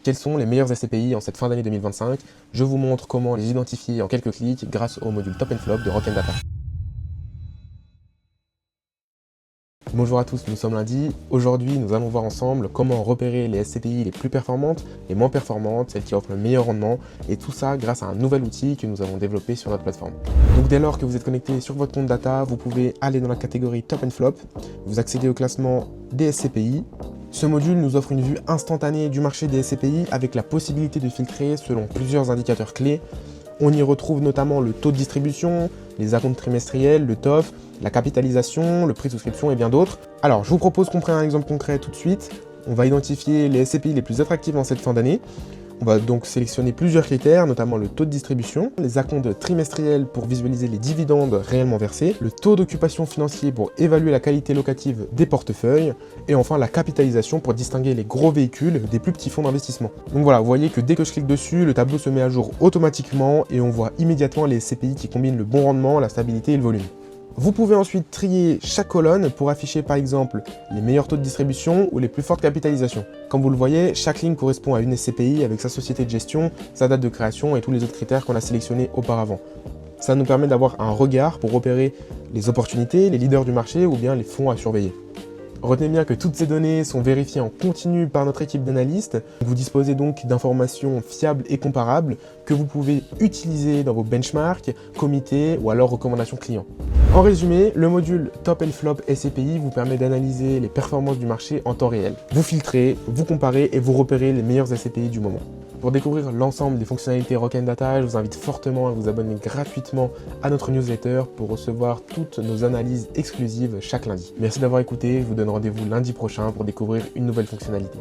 quels sont les meilleurs SCPI en cette fin d'année 2025. Je vous montre comment les identifier en quelques clics grâce au module Top and Flop de Rock Data. Bonjour à tous, nous sommes lundi. Aujourd'hui, nous allons voir ensemble comment repérer les SCPI les plus performantes, les moins performantes, celles qui offrent le meilleur rendement, et tout ça grâce à un nouvel outil que nous avons développé sur notre plateforme. Donc dès lors que vous êtes connecté sur votre compte data, vous pouvez aller dans la catégorie Top and Flop, vous accédez au classement des SCPI. Ce module nous offre une vue instantanée du marché des SCPI avec la possibilité de filtrer selon plusieurs indicateurs clés. On y retrouve notamment le taux de distribution, les acomptes trimestriels, le TOF, la capitalisation, le prix de souscription et bien d'autres. Alors, je vous propose qu'on prenne un exemple concret tout de suite. On va identifier les SCPI les plus attractifs en cette fin d'année. On va donc sélectionner plusieurs critères, notamment le taux de distribution, les acomptes trimestriels pour visualiser les dividendes réellement versés, le taux d'occupation financier pour évaluer la qualité locative des portefeuilles, et enfin la capitalisation pour distinguer les gros véhicules des plus petits fonds d'investissement. Donc voilà, vous voyez que dès que je clique dessus, le tableau se met à jour automatiquement et on voit immédiatement les SCPI qui combinent le bon rendement, la stabilité et le volume. Vous pouvez ensuite trier chaque colonne pour afficher par exemple les meilleurs taux de distribution ou les plus fortes capitalisations. Comme vous le voyez, chaque ligne correspond à une SCPI avec sa société de gestion, sa date de création et tous les autres critères qu'on a sélectionnés auparavant. Ça nous permet d'avoir un regard pour repérer les opportunités, les leaders du marché ou bien les fonds à surveiller. Retenez bien que toutes ces données sont vérifiées en continu par notre équipe d'analystes. Vous disposez donc d'informations fiables et comparables que vous pouvez utiliser dans vos benchmarks, comités ou alors recommandations clients. En résumé, le module Top and Flop SCPI vous permet d'analyser les performances du marché en temps réel. Vous filtrez, vous comparez et vous repérez les meilleurs SCPI du moment. Pour découvrir l'ensemble des fonctionnalités Rock Data, je vous invite fortement à vous abonner gratuitement à notre newsletter pour recevoir toutes nos analyses exclusives chaque lundi. Merci d'avoir écouté, je vous donne rendez-vous lundi prochain pour découvrir une nouvelle fonctionnalité.